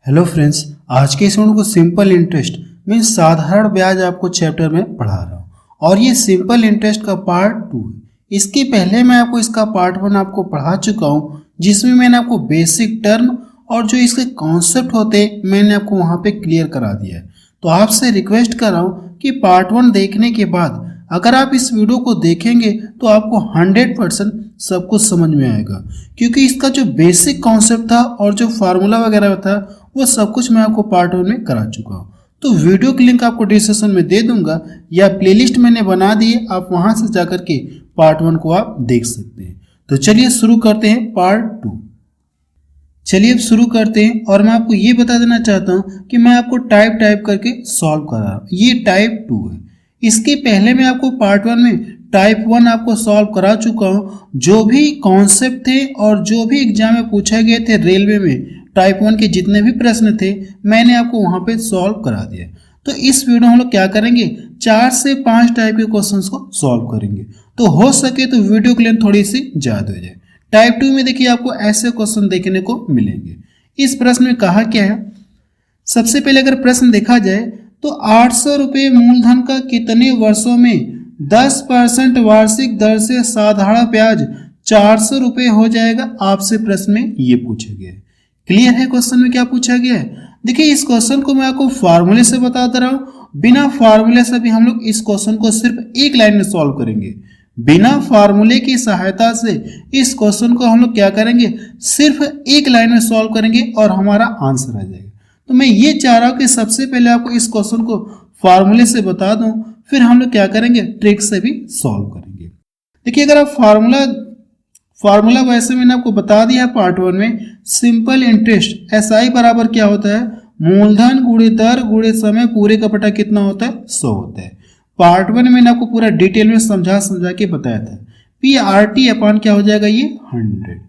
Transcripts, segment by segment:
Hello friends, आज के इस वीडियो को सिंपल इंटरेस्ट मीन साधारण ब्याज आपको चैप्टर में पढ़ा रहा हूँ और ये सिंपल इंटरेस्ट का पार्ट 2 है। इसके पहले मैं आपको इसका पार्ट 1 आपको पढ़ा चुका हूँ, जिसमें मैंने आपको बेसिक टर्म और जो इसके कॉन्सेप्ट होते हैं मैंने आपको वहाँ पे क्लियर करा दिया है। तो आपसे रिक्वेस्ट कर रहा हूँ कि पार्ट 1 देखने के बाद अगर आप इस वीडियो को देखेंगे तो आपको 100% सब कुछ समझ में आएगा, क्योंकि इसका जो बेसिक कॉन्सेप्ट था और जो फार्मूला वगैरह था वो सब कुछ मैं आपको पार्ट 1 में करा चुका हूँ। तो वीडियो की लिंक आपको डिस्क्रिप्शन में दे दूंगा या प्लेलिस्ट मैंने बना दी है, आप वहां से जाकर के पार्ट 1 को आप देख सकते हैं। तो चलिए शुरू करते हैं पार्ट 2। चलिए अब शुरू करते हैं और मैं आपको ये बता देना चाहता हूँ कि मैं आपको टाइप करके सॉल्व कर रहा हूँ। ये टाइप 2 है। इसके पहले मैं आपको पार्ट 1 में टाइप 1 आपको सॉल्व करा चुका हूँ। जो भी कॉन्सेप्ट थे और जो भी एग्जाम में पूछे गए थे रेलवे में टाइप 1 के जितने भी प्रश्न थे मैंने आपको वहां पे सॉल्व करा दिया। तो इस वीडियो में हम लोग क्या करेंगे, 4 से 5 टाइप के क्वेश्चंस को सॉल्व करेंगे। तो हो सके तो वीडियो की लेंथ थोड़ी सी ज्यादा हो जाए। टाइप 2 में देखिए आपको ऐसे क्वेश्चन देखने को मिलेंगे। इस प्रश्न में कहा क्या है, सबसे पहले अगर प्रश्न देखा जाए तो 800 रुपये मूलधन का कितने वर्षों में 10% वार्षिक दर से साधारण ब्याज 400 रुपये हो जाएगा, आपसे प्रश्न में ये पूछा गया है। क्लियर है क्वेश्चन में क्या पूछा गया है। देखिए इस क्वेश्चन को मैं आपको फार्मूले से बता दे रहा हूँ। बिना फार्मूले से भी हम लोग इस क्वेश्चन को सिर्फ एक लाइन में सॉल्व करेंगे। बिना फार्मूले की सहायता से इस क्वेश्चन को हम लोग क्या करेंगे, सिर्फ एक लाइन में सॉल्व करेंगे और हमारा आंसर आ जाएगा। तो मैं ये चाह रहा हूँ कि सबसे पहले आपको इस क्वेश्चन को फार्मूले से बता दूं, फिर हम लोग क्या करेंगे, ट्रिक से भी सॉल्व करेंगे। देखिए अगर आप फार्मूला वैसे मैंने आपको बता दिया है पार्ट 1 में, सिंपल इंटरेस्ट SI बराबर क्या होता है, मूलधन गुणे दर गुणे समय पूरे का बटा कितना होता है, 100 होता है। पार्ट 1 में मैंने आपको पूरा डिटेल में समझा के बताया था। PRT अपॉन क्या हो जाएगा, ये 100।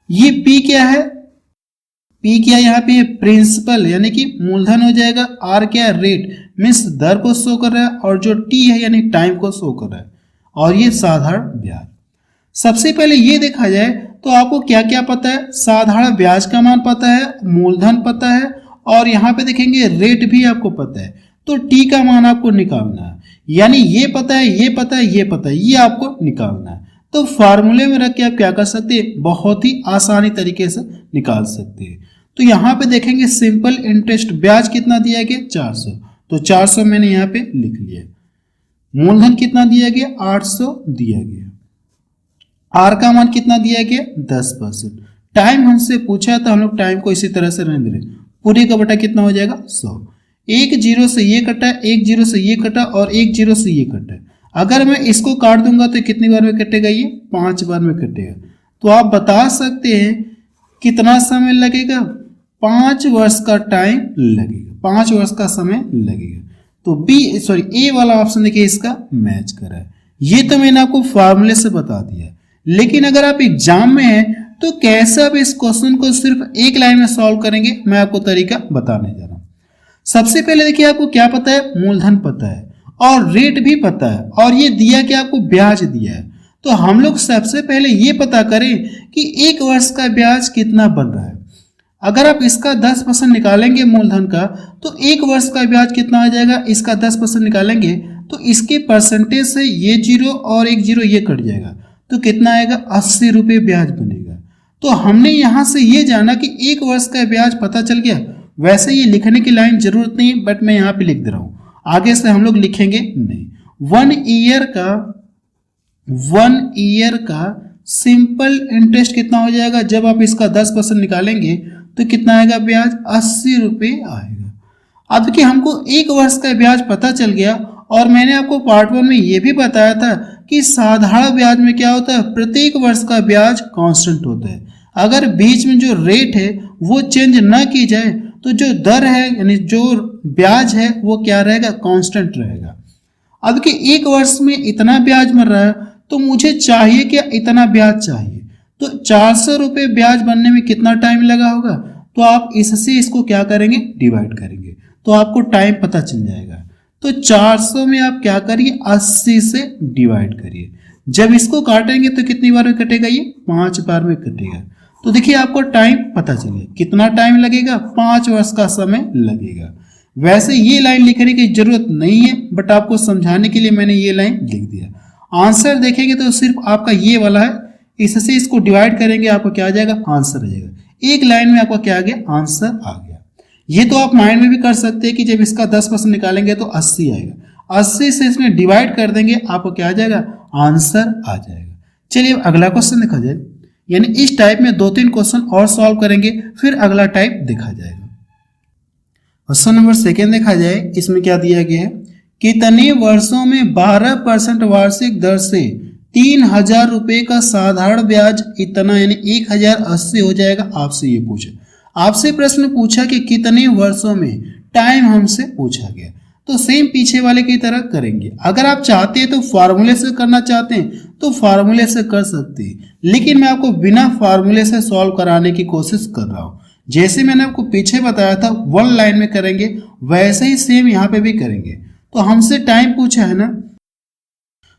ये P क्या है, P क्या यहाँ पे प्रिंसिपल यानी कि मूलधन हो जाएगा। R क्या है, रेट मीन्स दर को शो कर रहा है, और जो T है यानी टाइम को शो कर रहा है, और ये साधारण ब्याज। सबसे पहले ये देखा जाए तो आपको क्या क्या पता है, साधारण ब्याज का मान पता है, मूलधन पता है, और यहाँ पे देखेंगे रेट भी आपको पता है। तो T का मान आपको निकालना है, यानी ये पता है, ये पता है, ये पता है, ये आपको निकालना है। तो फार्मूले में रख के आप क्या कर सकते हैं, बहुत ही आसानी तरीके से निकाल सकते हैं। तो यहाँ पे देखेंगे सिंपल इंटरेस्ट ब्याज कितना दिया गया, 400। तो 400 मैंने यहाँ पे लिख लिया। मूलधन कितना दिया गया, 800 दिया गया। आर का मान कितना दिया गया, 10%। टाइम हमसे पूछा था, हम लोग टाइम को इसी तरह से रहने दे। पूरे का बटा कितना हो जाएगा, 100। एक जीरो से ये कटा, एक जीरो से ये कटा, और एक जीरो से ये कटा। अगर मैं इसको काट दूंगा तो कितनी बार में कटेगा, ये 5 बार में कटेगा। तो आप बता सकते हैं कितना समय लगेगा, 5 वर्ष का टाइम लगेगा, 5 वर्ष का समय लगेगा। तो ए वाला ऑप्शन देखिए इसका मैच कर रहा है। ये तो मैंने आपको फार्मूले से बता दिया। लेकिन अगर आप एग्जाम में हैं तो कैसे आप इस क्वेश्चन को सिर्फ एक लाइन में सॉल्व करेंगे, मैं आपको तरीका बताने जा रहा हूं। सबसे पहले देखिए आपको क्या पता है, मूलधन पता है और रेट भी पता है, और ये दिया कि आपको ब्याज दिया है। तो हम लोग सबसे पहले ये पता करें कि 1 वर्ष का ब्याज कितना बन रहा है। अगर आप इसका 10% निकालेंगे मूलधन का, तो 1 वर्ष का ब्याज कितना आ जाएगा, इसका 10% निकालेंगे तो इसके परसेंटेज से ये जीरो और एक जीरो ये कट जाएगा, तो कितना आएगा, 80 रुपये ब्याज बनेगा। तो हमने यहाँ से ये जाना कि 1 वर्ष का ब्याज पता चल गया। वैसे ये लिखने की लाइन जरूरत नहीं, बट मैं यहाँ पे लिख दे रहा हूँ, आगे से हम लोग लिखेंगे नहीं। 1 ईयर का सिंपल इंटरेस्ट कितना हो जाएगा, जब आप इसका 10% निकालेंगे तो कितना आएगा ब्याज, 80 रुपये आएगा। अब देखिए हमको 1 वर्ष का ब्याज पता चल गया, और मैंने आपको पार्ट 1 में ये भी बताया था कि साधारण ब्याज में क्या होता है, प्रत्येक वर्ष का ब्याज कांस्टेंट होता है। अगर बीच में जो रेट है वो चेंज ना की जाए तो जो दर है यानी जो ब्याज है वो क्या रहेगा, कांस्टेंट रहेगा। अब कि 1 वर्ष में इतना ब्याज मिल रहा है तो मुझे चाहिए कि इतना ब्याज चाहिए, तो 400 रुपये ब्याज बनने में कितना टाइम लगा होगा, तो आप इससे इसको क्या करेंगे, डिवाइड करेंगे, तो आपको टाइम पता चल जाएगा। तो 400 में आप क्या करिए, 80 से डिवाइड करिए। जब इसको काटेंगे तो कितनी बार में कटेगा, ये 5 बार में कटेगा। तो देखिए आपको टाइम पता चले कितना टाइम लगेगा, 5 वर्ष का समय लगेगा। वैसे ये लाइन लिखने की जरूरत नहीं है, बट आपको समझाने के लिए मैंने ये लाइन लिख दिया। आंसर देखेंगे तो सिर्फ आपका ये वाला है, इससे इसको डिवाइड करेंगे आपको क्या आ जाएगा, आंसर आ जाएगा। एक लाइन में आपका क्या आ गया, आंसर आ गया। ये तो आप माइंड में भी कर सकते हैं कि जब इसका 10% निकालेंगे तो 80 आएगा, 80 से इसमें डिवाइड कर देंगे आपको क्या आ जाएगा, आंसर आ जाएगा। चलिए अब अगला क्वेश्चन देखा जाए, यानी इस टाइप में 2-3 क्वेश्चन और सॉल्व करेंगे, फिर अगला टाइप देखा जाएगा। क्वेश्चन नंबर 2 देखा जाए, इसमें क्या दिया गया है, कितने वर्षों में 12% वार्षिक दर से 3000 रुपये का साधारण ब्याज इतना यानी 1080 हो जाएगा। आपसे ये पूछा, आपसे प्रश्न पूछा कि कितने वर्षों में, टाइम हमसे पूछा गया, तो सेम पीछे वाले की तरह करेंगे। अगर आप चाहते हैं तो फार्मूले से करना चाहते हैं तो फार्मूले से कर सकते हैं, लेकिन मैं आपको बिना फार्मूले से सॉल्व कराने की कोशिश कर रहा हूं। जैसे मैंने आपको पीछे बताया था 1 लाइन में करेंगे, वैसे ही सेम यहाँ पे भी करेंगे। तो हमसे टाइम पूछा है ना,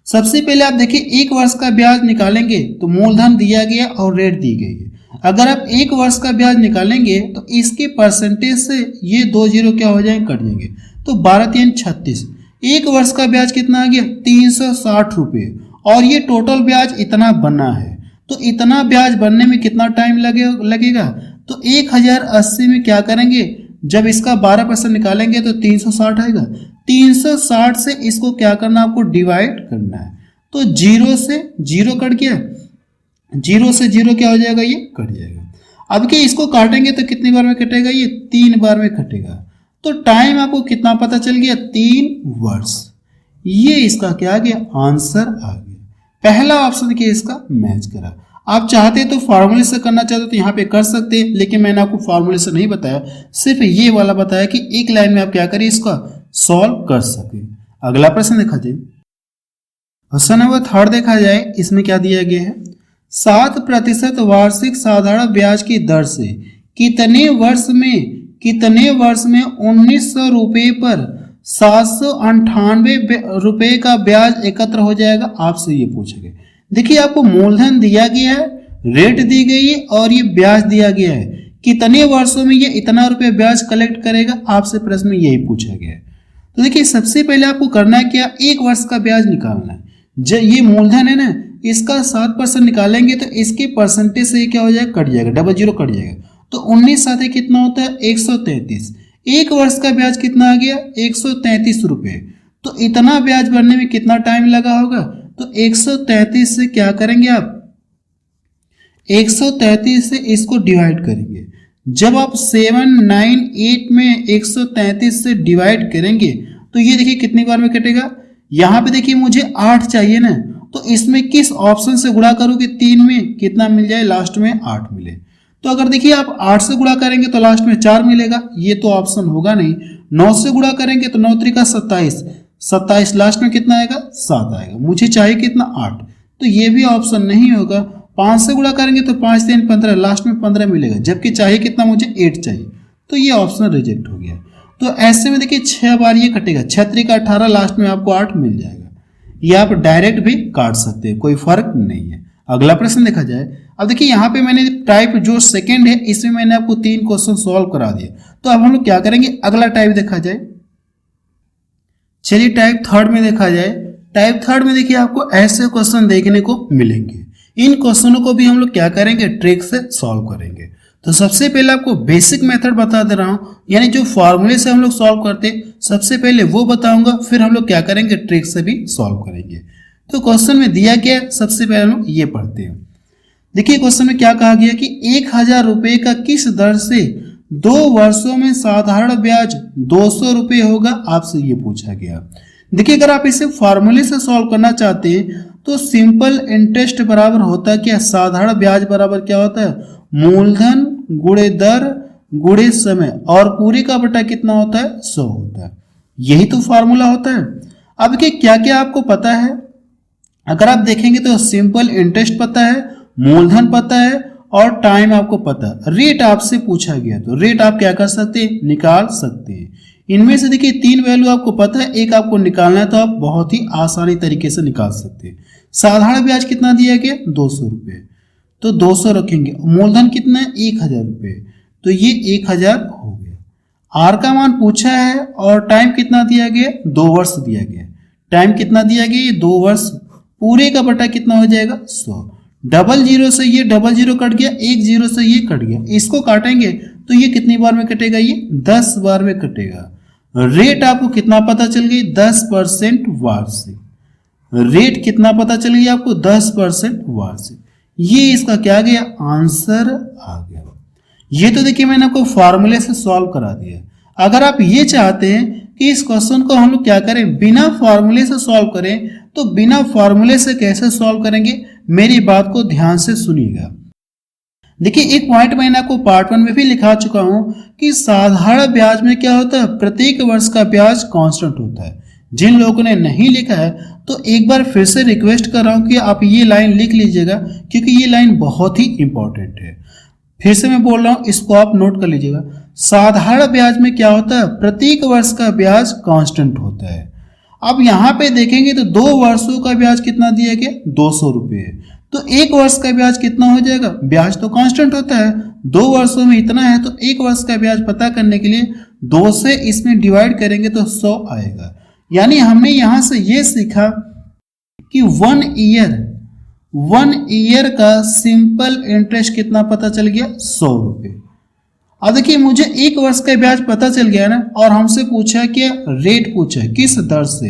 सबसे पहले आप देखिए 1 वर्ष का ब्याज निकालेंगे तो मूलधन दिया गया और रेट दी गई है। अगर आप 1 वर्ष का ब्याज निकालेंगे तो इसके परसेंटेज से ये 2 जीरो क्या हो जाएंगे, कट जाएंगे, तो 12×3 = 36। 1 वर्ष का ब्याज कितना आ गया, 360 रुपये, और ये टोटल ब्याज इतना बना है। तो इतना ब्याज बनने में कितना टाइम लगेगा, तो 1080 में क्या करेंगे, जब इसका 12% निकालेंगे तो 360 आएगा। 360 से इसको क्या करना, आपको डिवाइड करना है। तो 0 से 0 कट गया, 0 से 0 क्या हो जाएगा, ये कट जाएगा। अब क्या इसको काटेंगे तो कितनी बार में कटेगा, ये 3 बार में कटेगा। तो टाइम आपको कितना पता चल गया, 3 वर्ष। ये इसका क्या आ गया, आंसर आ गया। पहला ऑप्शन के इसका मैच करा। आप चाहते तो फार्मूले से करना चाहते तो यहाँ पे कर सकते हैं, लेकिन मैंने आपको फार्मूले से नहीं बताया, सिर्फ ये वाला बताया कि एक लाइन में आप क्या करिए, इसका सॉल्व कर सके। अगला प्रश्न देखा जाए, क्वेश्चन नंबर 3 देखा जाए, इसमें क्या दिया गया है, 7% वार्षिक साधारण ब्याज की दर से कितने वर्ष में 1900 रुपये पर 798 रुपये का ब्याज एकत्र हो जाएगा। आपसे ये पूछा गया। देखिए आपको मूलधन दिया गया है, रेट दी गई है और ये ब्याज दिया गया है, कितने वर्षों में ये इतना रुपये ब्याज कलेक्ट करेगा, आपसे प्रश्न में यही पूछा गया है। तो देखिए सबसे पहले आपको करना है क्या, 1 वर्ष का ब्याज निकालना है। जब ये मूलधन है ना, इसका 7% निकालेंगे तो इसके परसेंटेज से क्या हो जाएगा, कट जाएगा, 00 कट जाएगा। तो 19 साथ कितना होता है, 133। 1 वर्ष का ब्याज कितना आ गया, 133 रुपये। तो इतना ब्याज बनने में कितना टाइम लगा होगा, तो 133 से क्या करेंगे आप, 133 से इसको डिवाइड करेंगे। जब आप 798 में 133 से डिवाइड करेंगे तो ये देखिए कितनी बार में कटेगा, यहाँ पे देखिए मुझे 8 चाहिए ना, तो इसमें किस ऑप्शन से गुणा करोगे, 3 में कितना मिल जाए, लास्ट में 8 मिले। तो अगर देखिए आप 8 से गुणा करेंगे तो लास्ट में 4 मिलेगा, ये तो ऑप्शन होगा नहीं। 9 से गुणा करेंगे तो 9 3 27, 27 लास्ट में कितना आएगा, 7 आएगा। मुझे चाहिए कितना, 8, तो ये भी ऑप्शन नहीं होगा। 5 से गुणा करेंगे तो 5 3 15, लास्ट में 15 मिलेगा, जबकि चाहिए कितना, मुझे 8 चाहिए, तो ये ऑप्शन रिजेक्ट हो गया। तो ऐसे में देखिए 6 बार ये कटेगा, 6 3 18, लास्ट में आपको 8 मिल जाएगा। ये आप डायरेक्ट भी काट सकते हैं, कोई फर्क नहीं है। अगला प्रश्न देखा जाए, अब देखिए यहाँ पे मैंने टाइप जो सेकंड है इसमें मैंने आपको 3 क्वेश्चन सॉल्व करा दिया। तो अब हम लोग क्या करेंगे, अगला टाइप देखा जाए। चलिए टाइप 3 में देखा जाए। टाइप 3 में देखिए आपको ऐसे क्वेश्चन देखने को मिलेंगे। इन क्वेश्चनों को भी हम लोग क्या करेंगे, ट्रिक से सॉल्व करेंगे। तो सबसे पहले आपको बेसिक मेथड बता दे रहा हूं, यानी जो फॉर्मूले से हम लोग सॉल्व करते, सबसे पहले वो बताऊंगा, फिर हम लोग क्या करेंगे, ट्रिक से भी सॉल्व करेंगे। तो क्वेश्चन में दिया गया, सबसे पहले हम लोग ये पढ़ते हैं। देखिए क्वेश्चन में क्या कहा गया कि 1000 रुपये का किस दर से 2 वर्षों में साधारण ब्याज 200 रुपये होगा, आपसे ये पूछा गया। देखिए अगर आप इसे फॉर्मूले से सॉल्व करना चाहते हैं तो सिंपल इंटरेस्ट बराबर होता है क्या, साधारण ब्याज बराबर क्या होता है, मूलधन गुणे दर गुणे समय, और पूरे का बटा कितना होता है, 100 होता है। यही तो फॉर्मूला होता है। अब के क्या क्या आपको पता है, अगर आप देखेंगे तो सिंपल इंटरेस्ट पता है, मूलधन पता है और टाइम आपको पता है। रेट आपसे पूछा गया तो रेट आप क्या कर सकते हैं, निकाल सकते हैं। इनमें से देखिए 3 वैल्यू आपको पता है, एक आपको निकालना है तो आप बहुत ही आसानी तरीके से निकाल सकते हैं। साधारण ब्याज कितना दिया गया, 200 रुपये। तो 200 रखेंगे, मूलधन कितना है 1000 रुपये, तो ये 1000 हो गया। आर का मान पूछा है और टाइम कितना दिया गया, 2 वर्ष दिया गया। टाइम कितना दिया गया, ये 2 वर्ष, पूरे का बटा कितना हो जाएगा 100। डबल जीरो से ये डबल जीरो कट गया, एक जीरो से ये कट गया, इसको काटेंगे तो ये कितनी बार में कटेगा, ये 10 बार में कटेगा। रेट आपको कितना पता चल गई, 10% वार्षिक। रेट कितना पता चल गया आपको, 10% वार्षिक। ये इसका क्या गया, आंसर आ गया। ये तो देखिए मैंने आपको फॉर्मूले से सॉल्व करा दिया। अगर आप ये चाहते हैं कि इस क्वेश्चन को हम लोग क्या करें, बिना फॉर्मूले से सॉल्व करें, तो बिना फॉर्मूले से कैसे सॉल्व करेंगे, मेरी बात को ध्यान से सुनिएगा। देखिए एक पॉइंट मैंने आपको पार्ट 1 में भी लिखा चुका हूं कि साधारण ब्याज में क्या होता है, प्रत्येक वर्ष का ब्याज कांस्टेंट होता है। जिन लोगों ने नहीं लिखा है तो एक बार फिर से रिक्वेस्ट कर रहा हूं कि आप ये लाइन लिख लीजिएगा, क्योंकि ये लाइन बहुत ही इंपॉर्टेंट है। फिर से मैं बोल रहा हूं, इसको आप नोट कर लीजिएगा। साधारण ब्याज में क्या होता है, प्रत्येक वर्ष का ब्याज कांस्टेंट होता है। अब यहाँ पे देखेंगे तो 2 वर्षों का ब्याज कितना दिया गया, 200 रुपये। तो 1 वर्ष का ब्याज कितना हो जाएगा, ब्याज तो कांस्टेंट होता है, 2 वर्षों में इतना है, तो 1 वर्ष का ब्याज पता करने के लिए 2 से इसमें डिवाइड करेंगे तो 100 आएगा। यानी हमने यहां से ये सीखा कि 1 ईयर का सिंपल इंटरेस्ट कितना पता चल गया, 100 रुपये। अब देखिए मुझे 1 वर्ष का ब्याज पता चल गया ना, और हमसे पूछा कि रेट पूछा किस दर से,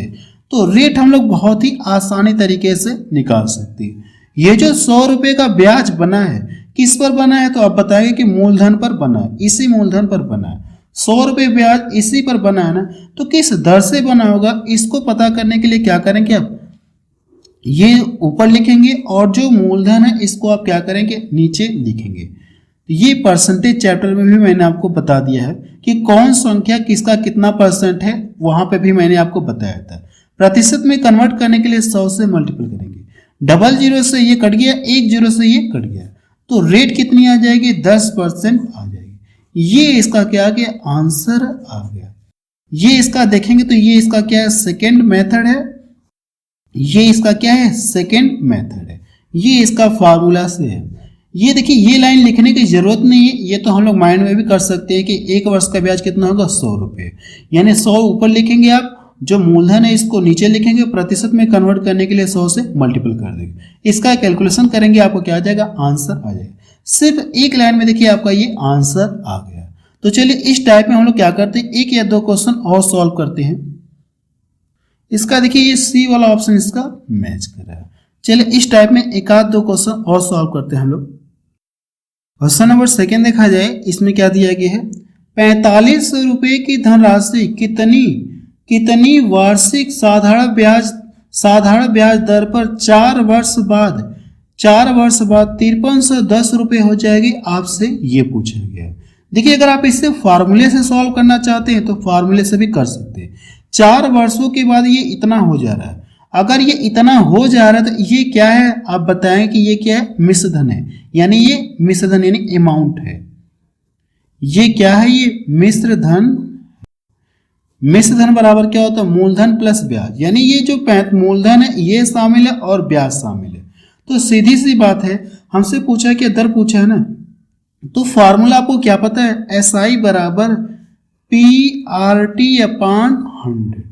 तो रेट हम लोग बहुत ही आसानी तरीके से निकाल सकते हैं। ये जो 100 रुपये का ब्याज बना है किस पर बना है, तो आप बताएंगे कि मूलधन पर बना है, इसी मूलधन पर बना है। 100 रुपये ब्याज इसी पर बना है ना, तो किस दर से बना होगा, इसको पता करने के लिए क्या करेंगे, आप ये ऊपर लिखेंगे और जो मूलधन है इसको आप क्या करेंगे, नीचे लिखेंगे। ये परसेंटेज चैप्टर में भी मैंने आपको बता दिया है कि कौन संख्या किसका कितना परसेंट है, वहां पे भी मैंने आपको बताया था। प्रतिशत में कन्वर्ट करने के लिए 100 से मल्टीपल करेंगे, डबल जीरो से ये कट गया, एक जीरो से ये कट गया, तो रेट कितनी आ जाएगी, 10% आ जाएगी। ये इसका क्या आ गया, आंसर आ गया। ये इसका देखेंगे तो ये इसका क्या है, सेकेंड मेथड है। ये इसका क्या है, सेकेंड मेथड है। ये इसका फार्मूला से है। ये देखिए ये लाइन लिखने की जरूरत नहीं है, ये तो हम लोग माइंड में भी कर सकते हैं कि 1 वर्ष का ब्याज कितना होगा, 100 रुपये। यानी 100 ऊपर लिखेंगे, आप जो मूलधन है इसको नीचे लिखेंगे, प्रतिशत में कन्वर्ट करने के लिए 100 से मल्टीपल कर देंगे। इसका कैलकुलेशन करेंगे, आपको क्या आ जाएगा, आंसर आ जाएगा। सिर्फ एक लाइन में देखिए आपका ये आंसर आ गया। तो चलिए इस टाइप में हम लोग क्या करते हैं, 1 या 2 क्वेश्चन और सॉल्व करते हैं। इसका देखिए ये सी वाला ऑप्शन इसका मैच कर रहा है। चलिए इस टाइप में 1 आध 2 क्वेश्चन और सॉल्व करते हैं हम लोग। क्वेश्चन नंबर 2 देखा जाए, इसमें क्या दिया गया है, 4500 रुपये की धनराशि कितनी वार्षिक साधारण ब्याज दर पर 4 वर्ष बाद 5310 रुपये हो जाएगी, आपसे ये पूछा गया है। देखिए अगर आप इसे फार्मूले से सॉल्व करना चाहते हैं तो फार्मूले से भी कर सकते हैं। 4 वर्षों के बाद ये इतना हो जा रहा है। अगर ये इतना हो जा रहा है तो ये क्या है, आप बताएं कि ये क्या है, मिश्रधन है। यानी ये मिश्रधन यानी अमाउंट है। ये क्या है, ये मिश्रधन। मिश्रधन बराबर क्या होता है, मूलधन प्लस ब्याज। यानी ये जो मूलधन है ये शामिल है और ब्याज शामिल है। तो सीधी सी बात है, हमसे पूछा है कि दर पूछा है ना, तो फार्मूला आपको क्या पता है, SI बराबर PRT/100,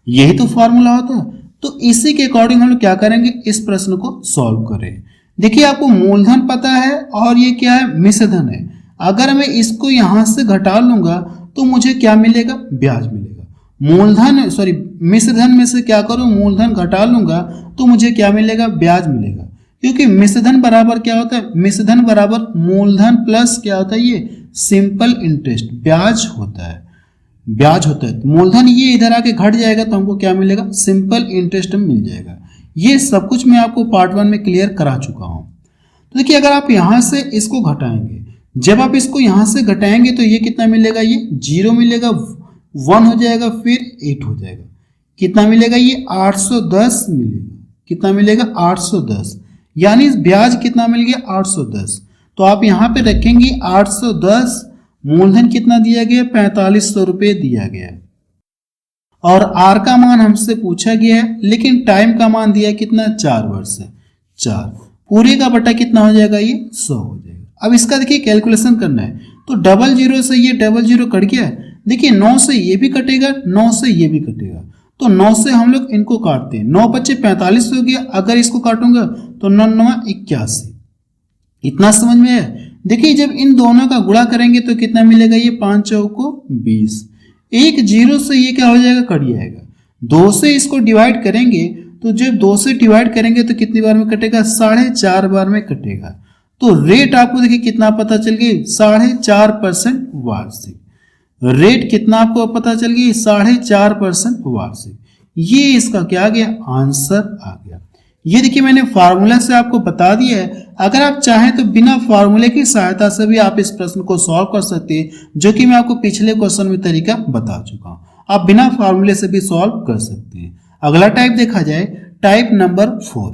यही तो फार्मूला होता है। तो इसी के अकॉर्डिंग हम लोग क्या करेंगे, इस प्रश्न को सॉल्व करें। देखिए आपको मूलधन पता है और ये क्या है, मिश्रधन है। अगर मैं इसको यहां से घटा लूंगा तो मुझे क्या मिलेगा, ब्याज मिलेगा। मिश्रधन में से क्या करूं, मूलधन घटा लूंगा तो मुझे क्या मिलेगा, ब्याज मिलेगा। क्योंकि मिश्रधन बराबर क्या होता है, मिश्रधन बराबर मूलधन प्लस क्या होता है, ये सिंपल इंटरेस्ट, ब्याज होता है। मूलधन ये इधर आके घट जाएगा तो हमको क्या मिलेगा, सिंपल इंटरेस्ट मिल जाएगा। ये सब कुछ मैं आपको पार्ट 1 में क्लियर करा चुका हूं। तो देखिए अगर आप यहां से इसको घटाएंगे, जब आप इसको यहां से घटाएंगे तो ये कितना मिलेगा, ये 0 मिलेगा, 1 हो जाएगा, फिर 8 हो जाएगा। कितना मिलेगा, ये 810 मिलेगा। कितना मिलेगा, 810। यानी ब्याज कितना मिल गया, 810। तो आप यहां पे रखेंगे 810, मूलधन कितना दिया गया, 4500 रुपये दिया गया, और आर का मान हमसे पूछा गया है, लेकिन टाइम का मान दिया कितना, 4 वर्ष है। 4 पूरे का बटा कितना हो जाएगा, ये 100 हो जाएगा। अब इसका देखिए कैलकुलेशन करना है, तो डबल जीरो से ये डबल जीरो कट गया, देखिए 9 से ये भी कटेगा, 9 से ये भी कटेगा, तो 9 से हम लोग इनको काटते हैं, 9 बच्चे 45 हो गया, अगर इसको काटूंगा तो 9 9 81। इतना समझ में है। देखिए जब इन दोनों का गुणा करेंगे तो कितना मिलेगा, ये 5 चौको 20, एक जीरो से ये क्या हो जाएगा, कट जाएगा। 2 से इसको डिवाइड करेंगे तो जब 2 से डिवाइड करेंगे तो कितनी बार में कटेगा, 4.5 बार में कटेगा। तो रेट आपको देखिए कितना पता चल गई, 4.5% वार्षिक। रेट कितना आपको पता चल गई, 4.5% वार्षिक। ये इसका क्या आ गया, आंसर आ गया। ये देखिए मैंने फार्मूला से आपको बता दिया है। अगर आप चाहें तो बिना फार्मूले की सहायता से भी आप इस प्रश्न को सॉल्व कर सकते हैं, जो कि मैं आपको पिछले क्वेश्चन में तरीका बता चुका हूं। आप बिना फार्मूले से भी सॉल्व कर सकते हैं। अगला टाइप देखा जाए, टाइप नंबर 4।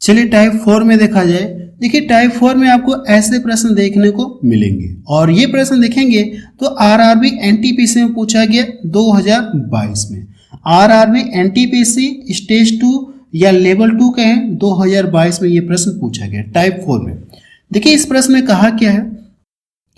चलिए टाइप 4 में देखा जाए। देखिए टाइप 4 में आपको ऐसे प्रश्न देखने को मिलेंगे, और ये प्रश्न देखेंगे तो आरआरबी एनटीपीसी में पूछा गया 2022 में। आरआरबी एनटीपीसी स्टेज 2 या लेवल 2 कहें, 2022 में ये प्रश्न पूछा गया टाइप 4 में। देखिए इस प्रश्न में कहा क्या है,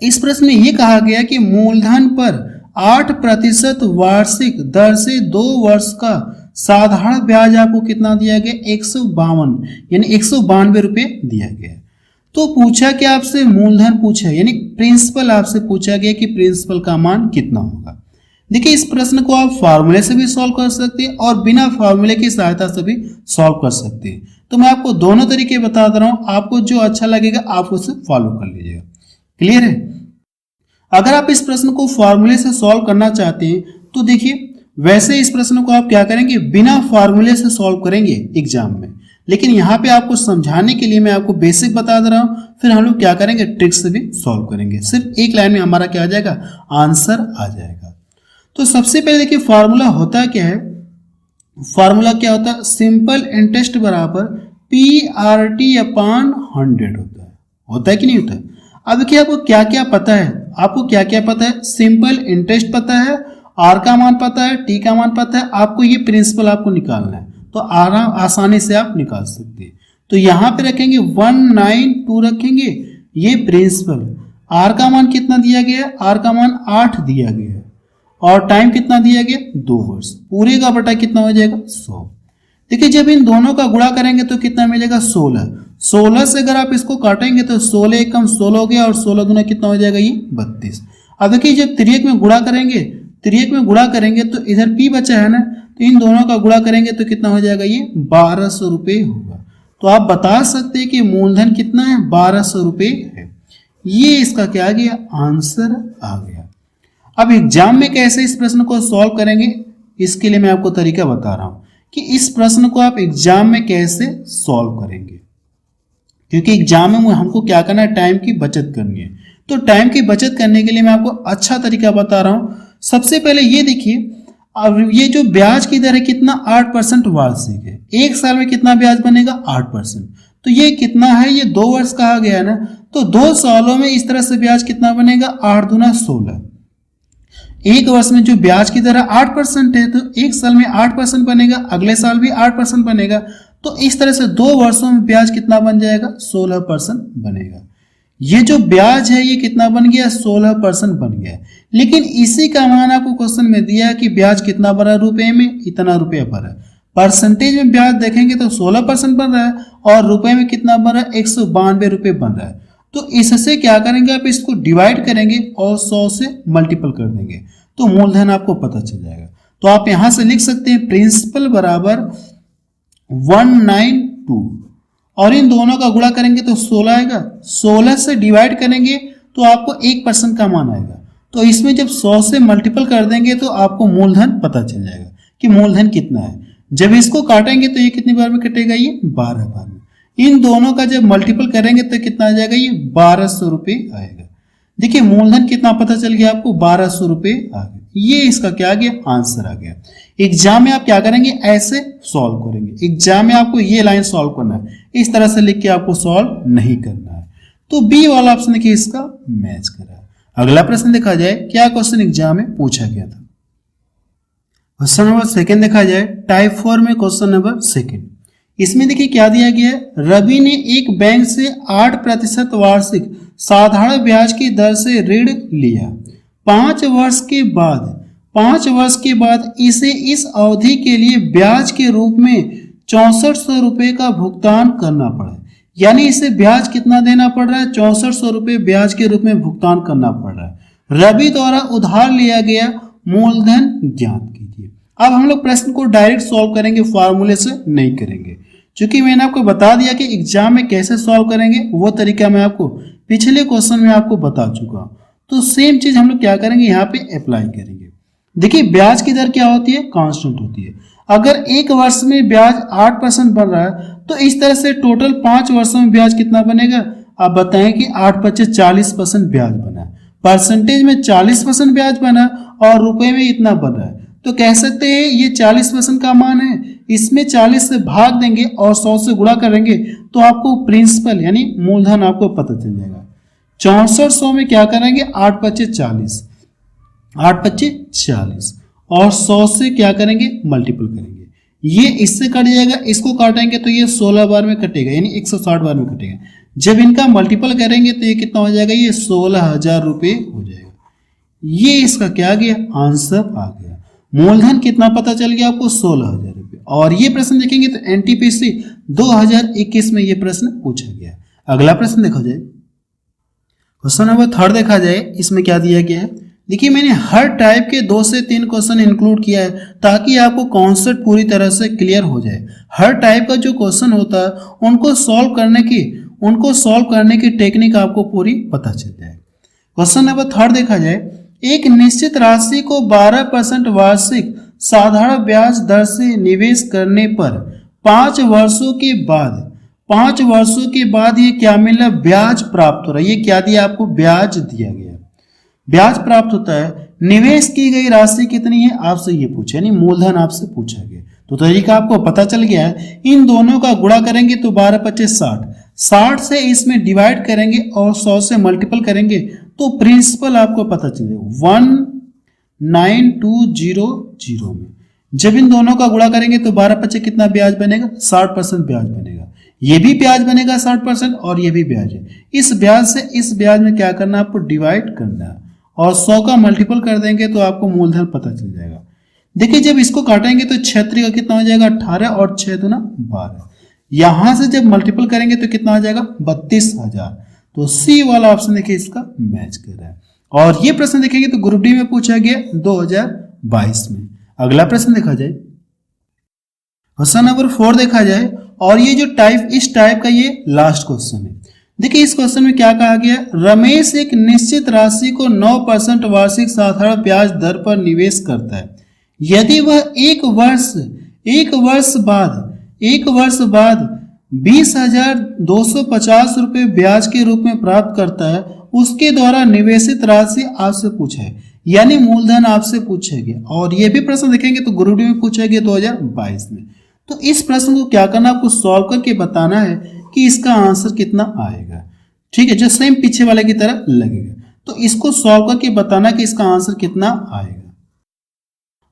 इस प्रश्न में ये कहा गया कि मूलधन पर 8% वार्षिक दर से 2 वर्ष का साधारण ब्याज आपको कितना दिया गया, 152 यानी 192 रुपये दिया गया। तो पूछा कि आपसे मूलधन पूछा, यानी प्रिंसिपल आपसे पूछा गया कि प्रिंसिपल का मान कितना होगा। देखिए इस प्रश्न को आप फार्मूले से भी सॉल्व कर सकते हैं और बिना फार्मूले की सहायता से भी सॉल्व कर सकते हैं। तो मैं आपको दोनों तरीके बता दे रहा हूं, आपको जो अच्छा लगेगा आप उसे फॉलो कर लीजिएगा। क्लियर है। अगर आप इस प्रश्न को फार्मूले से सॉल्व करना चाहते हैं तो देखिए वैसे इस प्रश्न को आप क्या करेंगे, बिना फार्मूले से सॉल्व करेंगे एग्जाम में, लेकिन यहाँ पे आपको समझाने के लिए मैं आपको बेसिक बता दे रहा हूँ, फिर हम लोग क्या करेंगे, ट्रिक से भी सॉल्व करेंगे। सिर्फ एक लाइन में हमारा क्या आ जाएगा, आंसर आ जाएगा। तो सबसे पहले देखिए फार्मूला होता क्या है, फार्मूला क्या होता है, सिंपल इंटरेस्ट बराबर PRT अपॉन 100 होता है कि नहीं होता है। अब देखिए आपको क्या क्या पता है, आपको क्या क्या पता है, सिंपल इंटरेस्ट पता है, आर का मान पता है, टी का मान पता है, आपको ये प्रिंसिपल आपको निकालना है, तो आसानी से आप निकाल सकते हैं। तो यहाँ पे रखेंगे 192 रखेंगे, ये प्रिंसिपल। आर का मान कितना दिया गया है, आर का मान 8 दिया गया है, और टाइम कितना दिया गया, 2 वर्ष। पूरे का बटा कितना हो जाएगा, 100। देखिए जब इन दोनों का गुणा करेंगे तो कितना मिलेगा, 16। 16 से अगर आप इसको काटेंगे तो 16 एकम 16 हो गया, और 16 दूना कितना हो जाएगा, ये 32। अब देखिए जब त्रियक में गुणा करेंगे, त्रियक में गुणा करेंगे तो इधर P बचा है ना, तो इन दोनों का गुणा करेंगे तो कितना हो जाएगा, ये 1200 रुपये होगा। तो आप बता सकते हैं कि मूलधन कितना है, 1200 रुपये है। ये इसका क्या आ गया, आंसर आ गया। अब एग्जाम में कैसे इस प्रश्न को सॉल्व करेंगे, इसके लिए मैं आपको तरीका बता रहा हूं कि इस प्रश्न को आप एग्जाम में कैसे सॉल्व करेंगे, क्योंकि एग्जाम में हमको क्या करना है, टाइम की बचत करनी है। तो टाइम की बचत करने के लिए मैं आपको अच्छा तरीका बता रहा हूं। सबसे पहले ये देखिए, अब ये जो ब्याज की दर है कितना, 8% वार्षिक है। एक साल में कितना ब्याज बनेगा, 8%। तो ये कितना है, ये 2 वर्ष कहा गया है ना, तो 2 सालों में इस तरह से ब्याज कितना बनेगा, 8 दूना 16। एक वर्ष में जो ब्याज की दर 8% है, तो एक साल में 8% बनेगा, अगले साल भी 8% बनेगा। तो इस तरह से 2 वर्षों में ब्याज कितना बन जाएगा, 16% बनेगा। ये जो ब्याज है ये कितना बन गया, 16% बन गया। लेकिन इसी का मान आपको क्वेश्चन में दिया कि ब्याज कितना बना, रुपए में इतना रुपया भरा। परसेंटेज में ब्याज देखेंगे तो 16% बन रहा है, और रुपए में कितना बन रहा है, 192 रुपये बन रहा है। तो इससे क्या करेंगे, आप इसको डिवाइड करेंगे और 100 से मल्टीपल कर देंगे, तो मूलधन आपको पता चल जाएगा। तो आप यहां से लिख सकते हैं प्रिंसिपल बराबर 192, और इन दोनों का गुणा करेंगे तो 16 आएगा। 16 से डिवाइड करेंगे तो आपको 1% का मान आएगा। तो इसमें जब 100 से मल्टीपल कर देंगे तो आपको मूलधन पता चल जाएगा कि मूलधन कितना है। जब इसको काटेंगे तो ये कितनी बार में कटेगा, ये 12 बार में। इन दोनों का जब मल्टीपल करेंगे तो कितना आ जाएगा, ये 1200 रुपये आएगा। देखिए मूलधन कितना पता चल गया आपको, 1200 रुपये आ गया। ये इसका क्या आ गया, आंसर आ गया। एग्जाम में आप क्या करेंगे, ऐसे सॉल्व करेंगे। एग्जाम में आपको ये लाइन सॉल्व करना है, इस तरह से लिख के आपको सॉल्व नहीं करना है। तो बी वाला ऑप्शन देखिए इसका मैच करा है। अगला प्रश्न देखा जाए, क्या क्वेश्चन एग्जाम में पूछा गया था। क्वेश्चन नंबर 2 देखा जाए, टाइप 4 में क्वेश्चन नंबर 2। इसमें देखिए क्या दिया गया है, रवि ने एक बैंक से 8% वार्षिक साधारण ब्याज की दर से ऋण लिया। 5 वर्ष के बाद इसे इस अवधि के लिए ब्याज के रूप में 6400 रुपये का भुगतान करना पड़ा। यानी इसे ब्याज कितना देना पड़ रहा है, 6400 रुपये ब्याज के रूप में भुगतान करना पड़ रहा है। रवि द्वारा उधार लिया गया मूलधन ज्ञात कीजिए। अब हम लोग प्रश्न को डायरेक्ट सॉल्व करेंगे, फार्मूले से नहीं करेंगे, क्योंकि मैंने आपको बता दिया कि एग्जाम में कैसे सॉल्व करेंगे वो तरीका मैं आपको पिछले क्वेश्चन में आपको बता चुका हूं। तो सेम चीज हम लोग क्या करेंगे, यहाँ पे अप्लाई करेंगे। देखिए ब्याज की दर क्या होती है, कांस्टेंट होती है। अगर एक वर्ष में ब्याज 8% बन रहा है तो इस तरह से टोटल 5 वर्षों में ब्याज कितना बनेगा। आप बताएं कि 8×5 40% ब्याज बना, परसेंटेज में 40% ब्याज बना और रुपए में इतना बन रहा है, तो कह सकते हैं ये 40% का मान है। इसमें 40 से भाग देंगे और 100 से गुणा करेंगे तो आपको प्रिंसिपल यानी मूलधन आपको पता चल जाएगा। 6400 में क्या करेंगे, 8×5 40, 8×5 40 और 100 से क्या करेंगे, मल्टीपल करेंगे। ये इससे कट जाएगा, इसको काटेंगे तो ये 16 बार में कटेगा, यानी 160 बार में कटेगा। जब इनका मल्टीपल करेंगे तो ये कितना हो जाएगा, ये 16,000 रुपये हो जाएगा। ये इसका क्या गया, आंसर आ गया। मूलधन कितना पता चल गया आपको, 16,000 रुपये। और ये प्रश्न देखेंगे तो एनटीपीसी 2021 में ये प्रश्न पूछा गया। अगला प्रश्न देखा जाए, क्वेश्चन नंबर 3 देखा जाए, इसमें क्या दिया गया है। देखिए मैंने हर टाइप के 2 से 3 क्वेश्चन इंक्लूड किया है ताकि आपको कॉन्सेप्ट पूरी तरह से क्लियर हो जाए। हर टाइप का जो क्वेश्चन होता है उनको सॉल्व करने की टेक्निक आपको पूरी पता चल जाए। क्वेश्चन नंबर 3 देखा जाए, एक निश्चित राशि को 12% वार्षिक साधारण ब्याज दर से निवेश करने पर 5 वर्षों के बाद ये क्या मिला, ब्याज प्राप्त हो रहा है। ये क्या दिया आपको, ब्याज दिया गया, ब्याज प्राप्त होता है। निवेश की गई राशि कितनी है आपसे ये पूछा, यानी मूलधन आपसे पूछा गया। तो तरीका आपको पता चल गया है। इन दोनों का गुणा करेंगे तो 12×5 60, 60 से इसमें डिवाइड करेंगे और 100 से मल्टीपल करेंगे तो प्रिंसिपल आपको पता चल जाएगा 19200 में। जब इन दोनों का गुणा करेंगे तो 12×5 कितना ब्याज बनेगा, 60% ब्याज बनेगा। ये भी ब्याज बनेगा 60% और ये भी ब्याज है। इस ब्याज से इस ब्याज में क्या करना है, आपको डिवाइड करना है और 100 का मल्टीपल कर देंगे तो आपको मूलधन पता चल जाएगा। देखिए जब इसको काटेंगे तो 6 का कितना हो जाएगा, 18 और 6 दूना 12। यहां से जब मल्टीपल करेंगे तो कितना हो जाएगा, 32,000। तो सी वाला ऑप्शन देखिए इसका मैच कर रहा है। और ये प्रश्न देखेंगे तो ग्रुप डी में पूछा गया 2022 में। अगला प्रश्न देखा जाए, क्वेश्चन नंबर 4 देखा जाए, और ये जो इस टाइप का ये लास्ट क्वेश्चन है। देखिए इस क्वेश्चन में क्या कहा गया, रमेश एक निश्चित राशि को 9% वार्षिक साधारण ब्याज दर पर निवेश करता है। यदि वह एक वर्ष बाद 20,250 रुपये ब्याज के रूप में प्राप्त करता है, उसके द्वारा निवेशित राशि आपसे पूछा है, यानी मूलधन आपसे पूछा गया। और ये भी प्रश्न देखेंगे तो ग्रुप डी में पूछा गया 2022 में। तो इस प्रश्न को क्या करना, आपको सॉल्व करके बताना है कि इसका आंसर कितना आएगा। ठीक है, जो सेम पीछे वाले की तरह लगेगा। तो इसको सॉल्व करके बताना कि इसका आंसर कितना आएगा।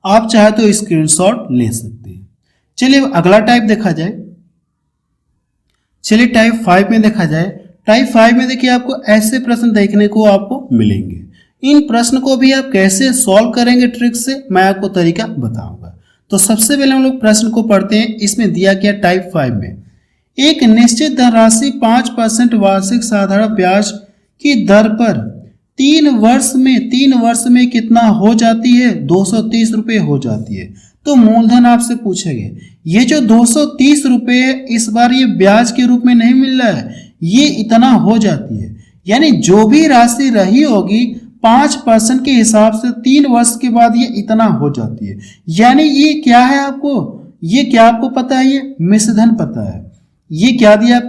आप चाहे तो स्क्रीनशॉट ले सकते हैं। चलिए अगला टाइप देखा जाए। चलिए टाइप 5 में देखा जाए। टाइप 5 में देखिए आपको ऐसे प्रश्न देखने को आपको मिलेंगे। इन प्रश्न को भी आप कैसे सॉल्व करेंगे ट्रिक से, मैं आपको तरीका बताऊंगा। तो सबसे पहले हम लोग प्रश्न को पढ़ते हैं। इसमें दिया गया टाइप 5 में, एक निश्चित धनराशि 5% वार्षिक साधारण ब्याज की दर पर 3 वर्ष में कितना हो जाती है, 230 रुपये हो जाती है। तो मूलधन आपसे पूछेंगे। ये जो 230 रुपये है इस बार ये ब्याज के रूप में नहीं मिल रहा है, ये इतना हो जाती है। यानी जो भी राशि रही होगी 5% के हिसाब से 3 वर्ष के बाद ये इतना हो जाती है। यानी ये क्या है आपको, ये क्या आपको पता है, ये मिश्रधन पता है। ये क्या दिया,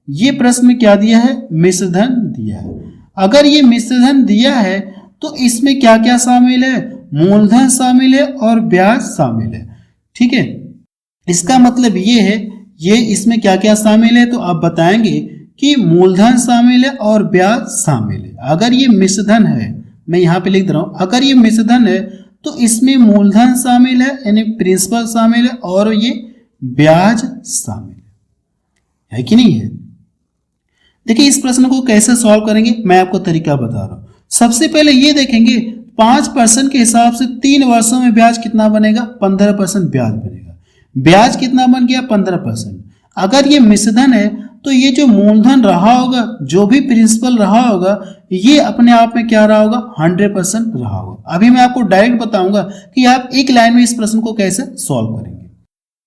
ये प्रश्न में क्या दिया है, मिश्रधन दिया है। अगर ये मिश्रधन दिया है तो इसमें क्या क्या शामिल है, मूलधन शामिल है और ब्याज शामिल है। ठीक है, इसका मतलब ये है, ये इसमें क्या क्या शामिल है, तो आप बताएंगे कि मूलधन शामिल है और ब्याज शामिल है। अगर ये मिश्रधन है, मैं यहाँ पे लिख दे रहा हूँ, अगर ये मिश्रधन है तो इसमें मूलधन शामिल है यानी प्रिंसिपल शामिल है और ये ब्याज शामिल है। है कि नहीं है। देखिए इस प्रश्न को कैसे सॉल्व करेंगे मैं आपको तरीका बता रहा हूं। सबसे पहले ये देखेंगे 5% के हिसाब से 3 वर्षों में ब्याज कितना बनेगा, 15% ब्याज बनेगा। ब्याज कितना बन गया, 15%। अगर ये मिश्रधन है तो ये जो मूलधन रहा होगा, जो भी प्रिंसिपल रहा होगा, ये अपने आप में क्या रहा होगा, 100% रहा होगा। अभी मैं आपको डायरेक्ट बताऊंगा कि आप एक लाइन में इस प्रश्न को कैसे सॉल्व करेंगे।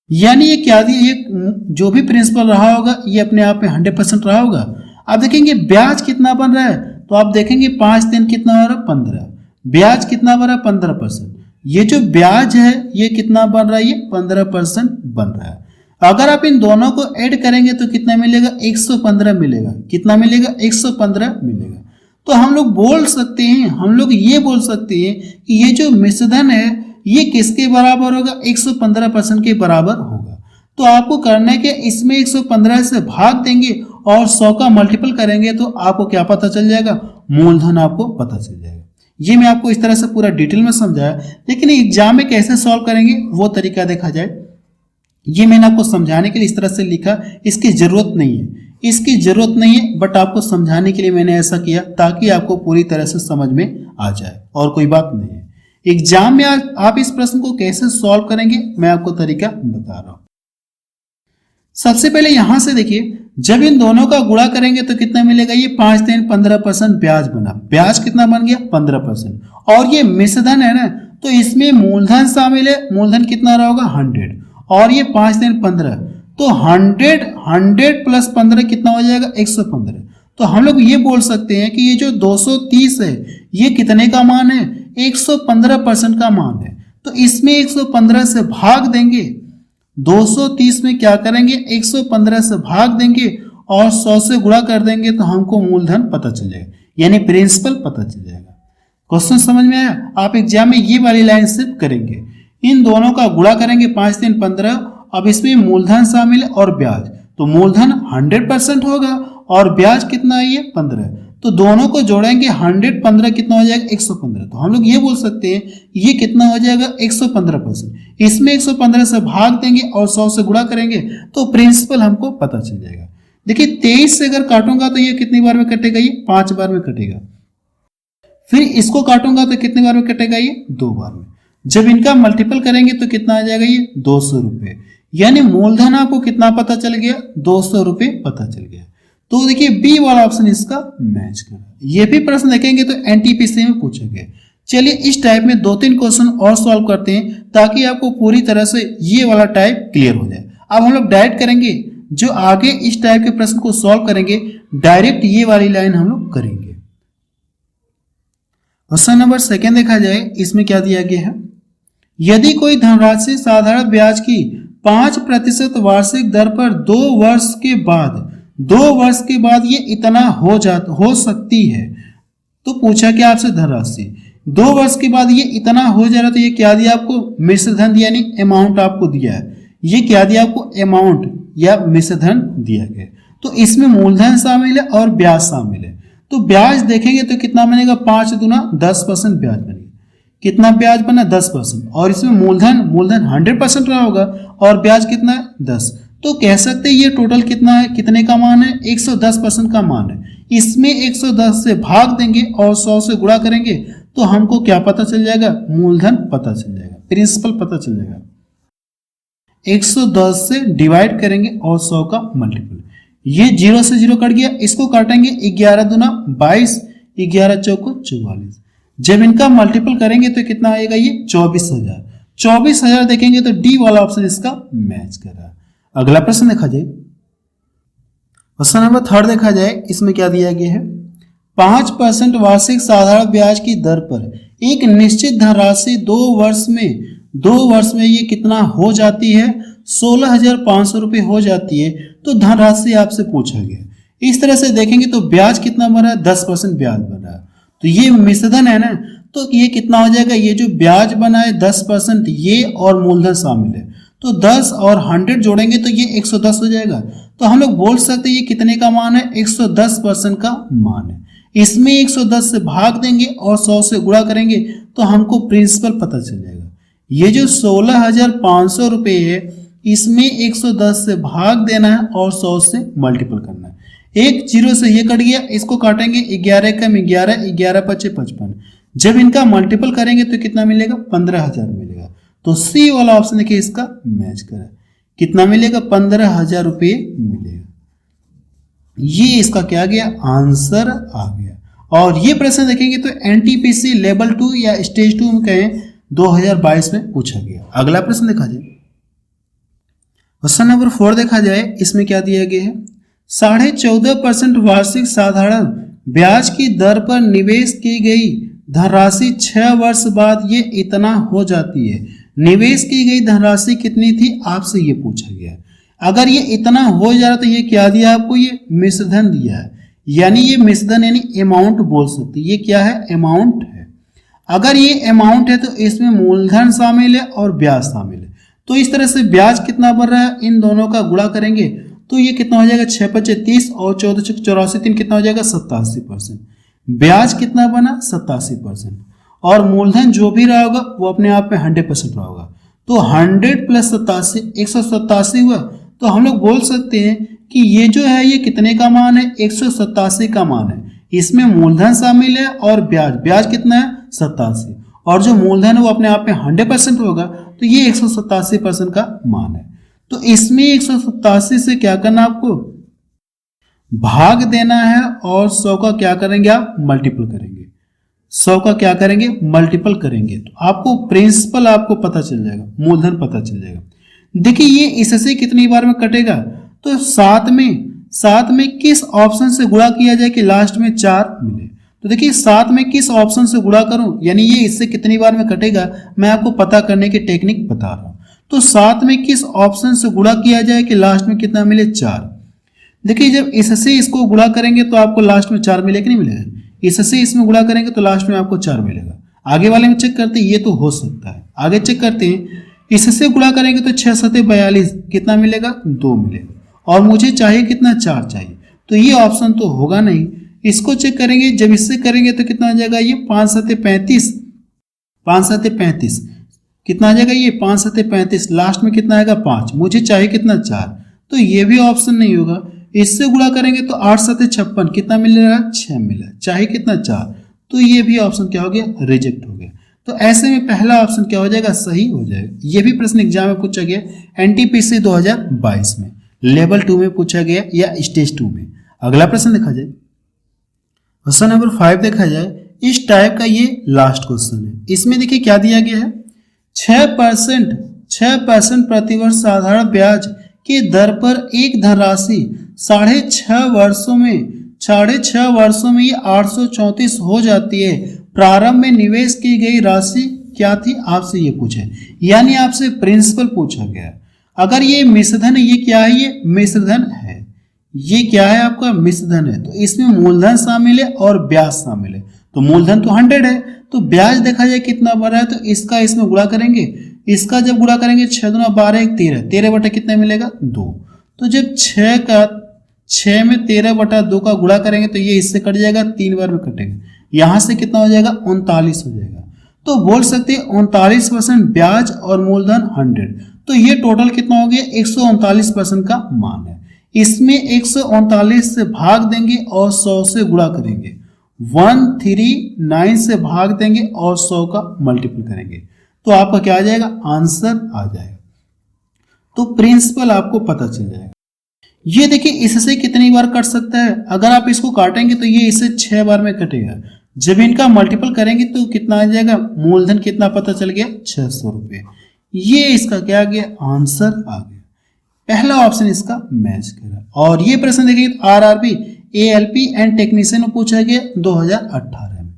यानी ये क्या दिया, ये जो भी प्रिंसिपल रहा होगा ये अपने आप में 100% रहा होगा। अब देखेंगे ब्याज कितना बन रहा है, तो आप देखेंगे 5 दिन कितना हो रहा है, 15। ब्याज कितना बन रहा है, 15%। ये जो ब्याज है ये कितना बन रहा है, ये 15% बन रहा है। अगर आप इन दोनों को ऐड करेंगे तो कितना मिलेगा, 115 मिलेगा। कितना मिलेगा, 115 मिलेगा। तो हम लोग बोल सकते हैं, हम लोग ये बोल सकते हैं कि ये जो मिश्रधन है ये किसके बराबर होगा, 115% के बराबर होगा। तो आपको करना है कि इसमें 115 से भाग देंगे और 100 का मल्टीपल करेंगे तो आपको क्या पता चल जाएगा, मूलधन आपको पता चल जाएगा। ये मैं आपको इस तरह से पूरा डिटेल में समझाया, लेकिन एग्जाम में कैसे सॉल्व करेंगे वो तरीका देखा जाए। ये मैंने आपको समझाने के लिए इस तरह से लिखा, इसकी जरूरत नहीं है, इसकी जरूरत नहीं है, बट आपको समझाने के लिए मैंने ऐसा किया ताकि आपको पूरी तरह से समझ में आ जाए, और कोई बात नहीं है। एग्जाम में आप इस प्रश्न को कैसे सॉल्व करेंगे मैं आपको तरीका बता रहा हूं। सबसे पहले यहां से देखिए, जब इन दोनों का गुणा करेंगे तो कितना मिलेगा, ये 5 दिन 15% ब्याज बना। ब्याज कितना बन गया, 15%। और ये मिश्रधन है ना, तो इसमें मूलधन शामिल है। मूलधन कितना रहा होगा, 100। और ये 5 दिन 15, तो 100 प्लस 15 कितना हो जाएगा, 115। तो हम लोग ये बोल सकते हैं कि ये जो 230 है ये कितने का मान है, 115% का मान है। तो इसमें 115 से भाग देंगे, 230 में क्या करेंगे, 115 से भाग देंगे और 100 से गुणा कर देंगे तो हमको मूलधन पता चल जाएगा, यानी प्रिंसिपल पता चल जाएगा। क्वेश्चन समझ में आया। आप एग्जाम में ये वाली लाइन सिर्फ करेंगे, इन दोनों का गुणा करेंगे, 5 दिन 15। अब इसमें मूलधन शामिल है और ब्याज, तो मूलधन 100% होगा और ब्याज कितना है, ये 15। तो दोनों को जोड़ेंगे, 100 15 कितना हो जाएगा, 115। तो हम लोग ये बोल सकते हैं ये कितना हो जाएगा, 115%। इसमें 115 से भाग देंगे और 100 से गुणा करेंगे तो प्रिंसिपल हमको पता चल जाएगा। देखिए 23 से अगर काटूंगा तो ये कितनी बार में कटेगा, ये 5 बार में कटेगा। फिर इसको काटूंगा तो कितनी बार में कटेगा, ये 2 बार में। जब इनका मल्टीपल करेंगे तो कितना आ जाएगा, ये 200 रुपये। यानी मूलधन आपको कितना पता चल गया, 200 रुपये पता चल गया। तो देखिए बी वाला ऑप्शन इसका मैच कर। ये भी प्रश्न देखेंगे तो एनटीपीसी में पूछा गया। चलिए इस टाइप में 2-3 क्वेश्चन और सॉल्व करते हैं ताकि आपको पूरी तरह से ये वाला टाइप क्लियर हो जाए। अब हम लोग डायरेक्ट करेंगे, जो आगे इस टाइप के प्रश्न को सॉल्व करेंगे डायरेक्ट ये वाली लाइन हम लोग करेंगे। क्वेश्चन नंबर 2 देखा जाए, इसमें क्या दिया गया है, यदि कोई धनराशि साधारण ब्याज की 5% वार्षिक दर पर 2 वर्ष के बाद ये इतना हो सकती है। तो पूछा क्या आपसे, धनराशि 2 वर्ष के बाद ये इतना हो जा रहा, तो ये क्या दिया आपको, मिश्रधन यानी अमाउंट आपको दिया है। ये क्या दिया आपको, अमाउंट या मिश्रधन दिया गया। तो इसमें मूलधन शामिल है और ब्याज शामिल है। तो ब्याज देखेंगे तो कितना बनेगा, 5 दूना 10% ब्याज बनेगा। कितना ब्याज बना, 10%। और इसमें मूलधन 100% रहा होगा और ब्याज कितना है, 10। तो कह सकते हैं ये टोटल कितना है, कितने का मान है, 110% का मान है। इसमें 110 से भाग देंगे और 100 से गुणा करेंगे तो हमको क्या पता चल जाएगा, मूलधन पता चल जाएगा, प्रिंसिपल पता चल जाएगा। 110 से डिवाइड करेंगे और 100 का मल्टीपल। ये 0 से 0 कट गया, इसको काटेंगे, 11 दूना 22, 11 चौको 44। जब इनका मल्टीपल करेंगे तो कितना आएगा, ये 24,000। 24,000 देखेंगे तो डी वाला ऑप्शन इसका मैच कर रहा है। अगला प्रश्न देखा जाए, क्वेश्चन नंबर 3 देखा जाए, इसमें क्या दिया गया है, 5% वार्षिक साधारण ब्याज की दर पर एक निश्चित धनराशि 2 वर्ष में ये कितना हो जाती है, 16,500 रुपये हो जाती है। तो धनराशि आपसे पूछा गया। इस तरह से देखेंगे तो ब्याज कितना बन रहा है, 10% ब्याज बन रहा है। तो ये मिश्रधन है ना, तो ये कितना हो जाएगा, ये जो ब्याज बना है 10%, ये और मूलधन शामिल है। तो 10 और 100 जोड़ेंगे तो ये 110 हो जाएगा। तो हम लोग बोल सकते हैं ये कितने का मान है, 110% का मान है। इसमें 110 से भाग देंगे और 100 से गुणा करेंगे तो हमको प्रिंसिपल पता चल जाएगा। ये जो 16,500 रुपये है इसमें 110 से भाग देना है और 100 से मल्टीपल करना है। एक जीरो से ये कट गया, इसको काटेंगे 11 कम 11, 11 पचे 55। जब इनका मल्टीपल करेंगे तो कितना मिलेगा? 15,000 मिलेगा। तो सी वाला ऑप्शन देखिए इसका मैच करा। कितना मिलेगा? 15,000 रुपये मिलेगा। ये इसका क्या गया? आंसर आ गया। और ये प्रश्न देखेंगे तो एनटीपीसी लेवल 2 या स्टेज 2 में कहें 2022 में पूछा गया। अगला प्रश्न देखा जाए, क्वेश्चन नंबर 4 देखा जाए, इसमें क्या दिया गया है? 14.5% वार्षिक साधारण ब्याज की दर पर निवेश की गई धनराशि 6 वर्ष बाद ये इतना हो जाती है। निवेश की गई धनराशि कितनी थी? आपसे ये पूछा गया है। अगर ये इतना हो जा रहा तो ये क्या दिया आपको? ये मिश्रधन दिया है, यानी ये मिश्रधन यानी अमाउंट बोल सकते। ये क्या है? अमाउंट है। अगर ये अमाउंट है तो इसमें मूलधन शामिल है और ब्याज शामिल है। तो इस तरह से ब्याज कितना बढ़ रहा है, इन दोनों का गुणा करेंगे तो ये कितना हो जाएगा? 6 पचे 30 और 14 छक 84, 3 कितना हो जाएगा? 87%। ब्याज कितना बना? 87%। और मूलधन जो भी रहा होगा वो अपने आप में 100% रहा होगा। तो 100 प्लस 87 187 हुआ। तो हम लोग बोल सकते हैं कि ये जो है ये कितने का मान है? 187 का मान है। इसमें मूलधन शामिल है और ब्याज कितना है? 87। और जो मूलधन है वो अपने आप में 100% होगा, तो ये 187% का मान है। तो इसमें 187 से क्या करना आपको? भाग देना है और 100 का क्या करेंगे आप? मल्टीपल करेंगे। 100 का क्या करेंगे? मल्टीपल करेंगे। तो आपको प्रिंसिपल आपको पता चल जाएगा, मूलधन पता चल जाएगा। देखिए ये इससे कितनी बार में कटेगा? तो 7 में किस ऑप्शन से गुणा किया जाए कि लास्ट में 4 मिले? तो देखिए 7 में किस ऑप्शन से गुणा करूं, यानी ये इससे कितनी बार में कटेगा, मैं आपको पता करने की टेक्निक बता रहा हूं। तो 7 में किस ऑप्शन से गुणा किया जाए कि लास्ट में कितना मिले? 4। देखिए जब इससे इसको गुणा करेंगे तो आपको लास्ट में 4 मिलेगा, नहीं मिलेगा? इससे इसमें गुणा करेंगे तो लास्ट में आपको 4 मिलेगा। आगे वाले में चेक करते हैं, ये तो हो सकता है। आगे चेक करते हैं, इससे गुणा करेंगे तो 6 7 42 कितना मिलेगा? 2 मिलेगा। और मुझे चाहिए कितना? 4 चाहिए। तो ये ऑप्शन तो होगा नहीं। इसको चेक करेंगे, जब इससे करेंगे तो कितना हो जाएगा? ये 5 7 35, 5 7 35 कितना आ जाएगा? ये 5 7 35, लास्ट में कितना आएगा? 5। मुझे चाहिए कितना? 4। तो ये भी ऑप्शन नहीं होगा। इससे गुणा करेंगे तो 8 7 56 कितना मिलेगा? 6 मिला। चाहिए कितना? 4। तो ये भी ऑप्शन क्या हो गया? रिजेक्ट हो गया। तो ऐसे में पहला ऑप्शन क्या हो जाएगा? सही हो जाएगा। ये भी प्रश्न एग्जाम में पूछा गया, एनटीपीसी 2022 में लेवल 2 में पूछा गया या स्टेज 2 में। अगला प्रश्न देखा जाए, क्वेश्चन नंबर 5 देखा जाए। इस टाइप का ये लास्ट क्वेश्चन है। इसमें देखिए क्या दिया गया है? 6% प्रतिवर्ष साधारण ब्याज की दर पर एक धनराशि 6.5 वर्षों में ये 834 हो जाती है। प्रारंभ में निवेश की गई राशि क्या थी? आपसे ये पूछे, यानी आपसे प्रिंसिपल पूछा गया। अगर ये मिश्रधन है, ये क्या है? ये मिश्रधन है। ये क्या है? आपका मिश्रधन है। तो इसमें मूलधन शामिल है और ब्याज शामिल है। तो मूलधन तो 100 है, तो ब्याज देखा जाए कितना बड़ा है, तो इसका इसमें गुणा करेंगे। इसका जब गुणा करेंगे 6 दूना 12 1 13, 13 बटा कितना मिलेगा? 2। तो जब 6 में 13 बटा 2 का गुणा करेंगे तो ये इससे कट जाएगा, 3 बार में कटेगा। यहां से कितना हो जाएगा? 39 हो जाएगा। तो बोल सकते हैं 39% ब्याज और मूलधन 100। तो ये टोटल कितना हो गया? 139% का मान है। इसमें 139 से भाग देंगे और 100 से गुणा करेंगे। 139 से भाग देंगे और 100 का मल्टीपल करेंगे, तो आपका क्या आ जाएगा? आंसर आ जाएगा। तो प्रिंसिपल आपको पता चल जाएगा। ये देखिए इससे कितनी बार कट सकता है? अगर आप इसको काटेंगे तो ये इससे 6 बार में कटेगा। जब इनका मल्टीपल करेंगे तो कितना आ जाएगा? मूलधन कितना पता चल गया? 600 रुपये। ये इसका क्या आ गया? आंसर आ गया। पहला ऑप्शन इसका मैच करा। और ये प्रश्न देखिए आरआरबी एएलपी एंड टेक्नीशियन में पूछा गया 2018 में।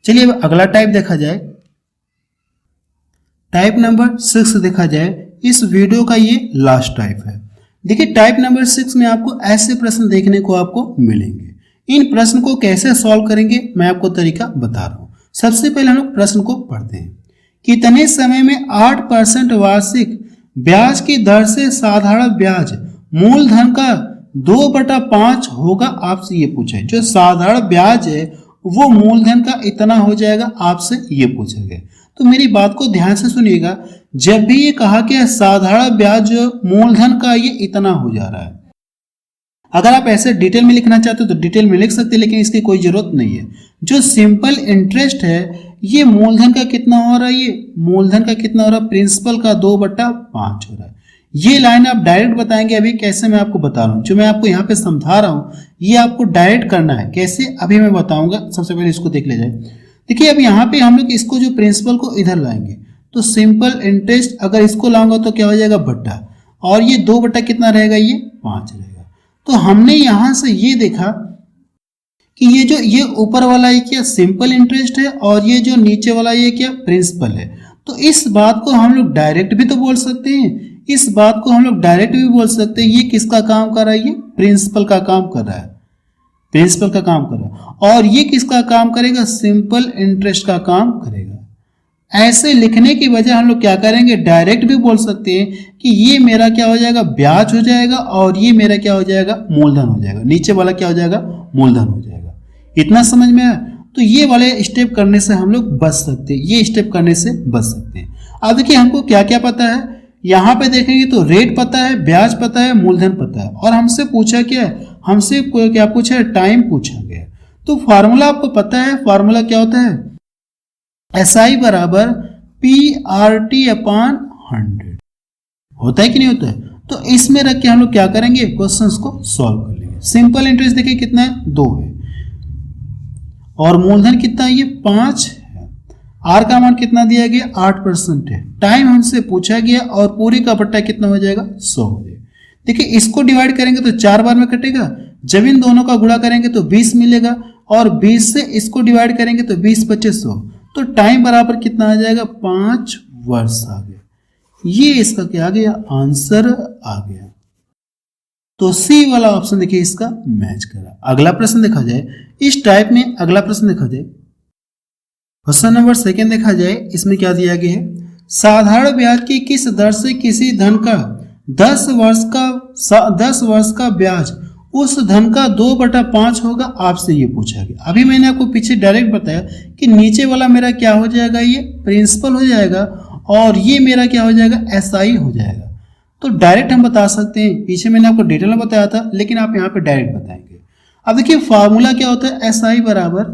चलिए अब अगला टाइप देखा जाए। टाइप नंबर 6 देखा जाए। इस वीडियो का ये लास्ट टाइप है। देखिए टाइप नंबर 6 में आपको ऐसे प्रश्न देखने को आपको मिलेंगे। इन प्रश्न को कैसे सॉल्व करेंगे मैं आपको तरीका बता रहा हूं। सबसे पहले हम लोग प्रश्न को पढ़ते हैं। कितने समय में 8% वार्षिक ब्याज की दर से साधारण ब्याज मूलधन का 2/5 होगा? आपसे ये पूछा है। जो साधारण ब्याज है वो मूलधन का इतना हो जाएगा, आपसे ये पूछा गया। तो मेरी बात को ध्यान से सुनिएगा, जब भी ये कहा कि साधारण ब्याज मूलधन का ये इतना हो जा रहा है, अगर आप ऐसे डिटेल में लिखना चाहते हो तो डिटेल में लिख सकते हैं, लेकिन इसकी कोई जरूरत नहीं है। जो सिंपल इंटरेस्ट है ये मूलधन का कितना हो रहा है, ये मूलधन का कितना हो रहा है, प्रिंसिपल का 2/5 हो रहा है। ये लाइन आप डायरेक्ट बताएंगे, अभी कैसे मैं आपको बता रहा हूँ, जो मैं आपको यहाँ पे समझा रहा हूँ ये आपको डायरेक्ट करना है। कैसे, अभी मैं बताऊंगा। सबसे पहले इसको देख ले जाए। देखिए अब यहाँ पे हम लोग इसको जो प्रिंसिपल को इधर लाएंगे तो सिंपल इंटरेस्ट अगर इसको लाऊंगा तो क्या हो जाएगा, बट्टा, और ये 2 कितना रहेगा, ये 5 रहेगा। तो हमने यहां से ये देखा कि ये ऊपर वाला ये क्या सिंपल इंटरेस्ट है और ये जो नीचे वाला ये क्या प्रिंसिपल है। तो इस बात को हम लोग डायरेक्ट भी तो बोल सकते हैं, इस बात को हम लोग डायरेक्ट भी बोल सकते हैं। ये किसका काम कर रहा है, ये प्रिंसिपल का काम कर रहा है, प्रिंसिपल का काम कर रहा है। और ये किसका काम करेगा, सिंपल इंटरेस्ट का काम करेगा। ऐसे लिखने की वजह हम लोग क्या करेंगे, डायरेक्ट भी बोल सकते हैं कि ये मेरा क्या हो जाएगा, ब्याज हो जाएगा, और ये मेरा क्या हो जाएगा, मूलधन हो जाएगा। नीचे वाला क्या हो जाएगा, मूलधन हो जाएगा। इतना समझ में आया। तो ये वाले स्टेप करने से हम लोग बच सकते हैं, ये स्टेप करने से बच सकते हैं। अब देखिए हमको क्या क्या पता है, यहाँ पे देखेंगे तो रेट पता है, ब्याज पता है, मूलधन पता है, और हमसे पूछा क्या है, हमसे क्या पूछा है, टाइम पूछा गया। तो फार्मूला आपको पता है, फार्मूला क्या होता है, SI बराबर PRT/100 होता है कि नहीं होता है। तो इसमें रख के हम लोग क्या करेंगे, क्वेश्चंस को सॉल्व कर लेंगे। सिंपल इंटरेस्ट देखिए कितना है, 2 है, और मूलधन कितना है, ये 5 है। आर का मान कितना दिया गया, 8% है। टाइम हमसे पूछा गया, और पूरी का बट्टा कितना हो जाएगा, 100 हो जाएगा। देखिए इसको डिवाइड करेंगे तो 4 बार में कटेगा, जब इन दोनों का गुणा करेंगे तो 20 मिलेगा, और 20 से इसको डिवाइड करेंगे तो 20 × 25 100। तो टाइम बराबर कितना आ जाएगा, 5 वर्ष आ गया। ये इसका क्या आ गया, आंसर आ गया। तो सी वाला ऑप्शन देखिए इसका मैच करा। अगला प्रश्न देखा जाए, इस टाइप में अगला प्रश्न देखा जाए, क्वेश्चन नंबर 2 देखा जाए। इसमें क्या दिया गया है, साधारण ब्याज की किस दर से किसी धन का 10 वर्ष का ब्याज उस धन का 2/5 होगा, आपसे ये पूछा गया। अभी मैंने आपको पीछे डायरेक्ट बताया कि नीचे वाला मेरा क्या हो जाएगा, ये प्रिंसिपल हो जाएगा, और ये मेरा क्या हो जाएगा, SI हो जाएगा। तो डायरेक्ट हम बता सकते हैं, पीछे मैंने आपको डिटेल में बताया था, लेकिन आप यहाँ पे डायरेक्ट बताएंगे। अब देखिए फार्मूला क्या होता है, SI बराबर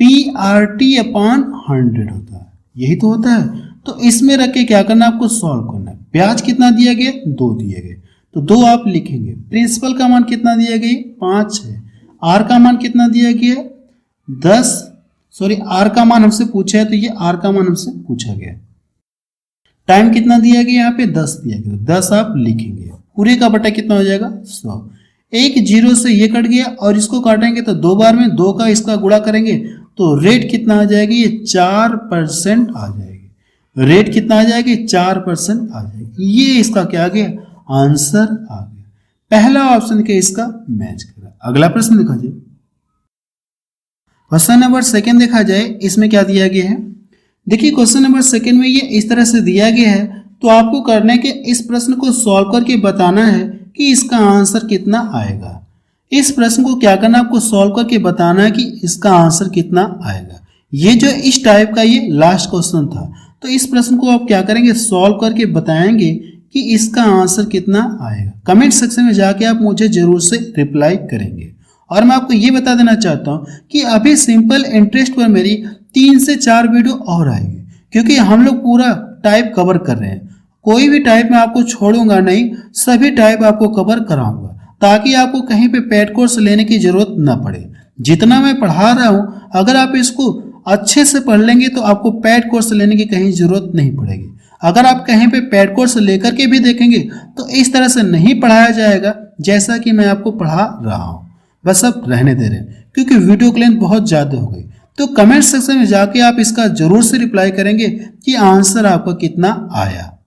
PRT/100 होता है, यही तो होता है। तो इसमें रख के क्या करना, आपको सॉल्व करना है। ब्याज कितना दिया गया, 2 दिए गए, तो 2 आप लिखेंगे। प्रिंसिपल का मान कितना दिया गया, 5 है। आर का मान कितना दिया गया, 10, सॉरी आर का मान हमसे पूछा है, तो ये आर का मान हमसे पूछा गया। टाइम कितना दिया गया, यहाँ पे 10 दिया गया, 10 आप लिखेंगे। पूरे का बटा कितना हो जाएगा, 100। एक 0 से ये कट गया, और इसको काटेंगे तो 2 बार में 2 का इसका गुणा करेंगे तो रेट कितना आ जाएगी, ये 4% आ जाएगी। रेट कितना आ जाएगी, 4% आ जाएगी। ये इसका क्या आ गया, आंसर आ गया। पहला ऑप्शन के इसका मैच करा। अगला प्रश्न देखा जाए, क्वेश्चन नंबर 2 देखा जाए। इसमें क्या दिया गया है, देखिए क्वेश्चन नंबर 2 में ये इस तरह से दिया गया है। तो आपको करने के इस प्रश्न को सॉल्व करके बताना है कि इसका आंसर कितना आएगा। इस प्रश्न को क्या करना, आपको सॉल्व करके बताना है कि इसका आंसर कितना आएगा। ये जो इस टाइप का ये लास्ट क्वेश्चन था, तो इस प्रश्न को आप क्या करेंगे, सॉल्व करके बताएंगे कि इसका आंसर कितना आएगा। कमेंट सेक्शन में जाके आप मुझे जरूर से रिप्लाई करेंगे। और मैं आपको ये बता देना चाहता हूँ कि अभी सिंपल इंटरेस्ट पर मेरी 3 से 4 वीडियो और आएंगे, क्योंकि हम लोग पूरा टाइप कवर कर रहे हैं। कोई भी टाइप मैं आपको छोड़ूंगा नहीं, सभी टाइप आपको कवर कराऊंगा, ताकि आपको कहीं पे पेड कोर्स लेने की जरूरत ना पड़े। जितना मैं पढ़ा रहा हूँ, अगर आप इसको अच्छे से पढ़ लेंगे तो आपको पेड कोर्स लेने की कहीं जरूरत नहीं पड़ेगी। अगर आप कहीं पे पेड कोर्स लेकर के भी देखेंगे तो इस तरह से नहीं पढ़ाया जाएगा जैसा कि मैं आपको पढ़ा रहा हूँ। बस अब रहने दे रहे हैं, क्योंकि वीडियो की लेंथ बहुत ज़्यादा हो गई। तो कमेंट सेक्शन में जाके आप इसका जरूर से रिप्लाई करेंगे कि आंसर आपका कितना आया।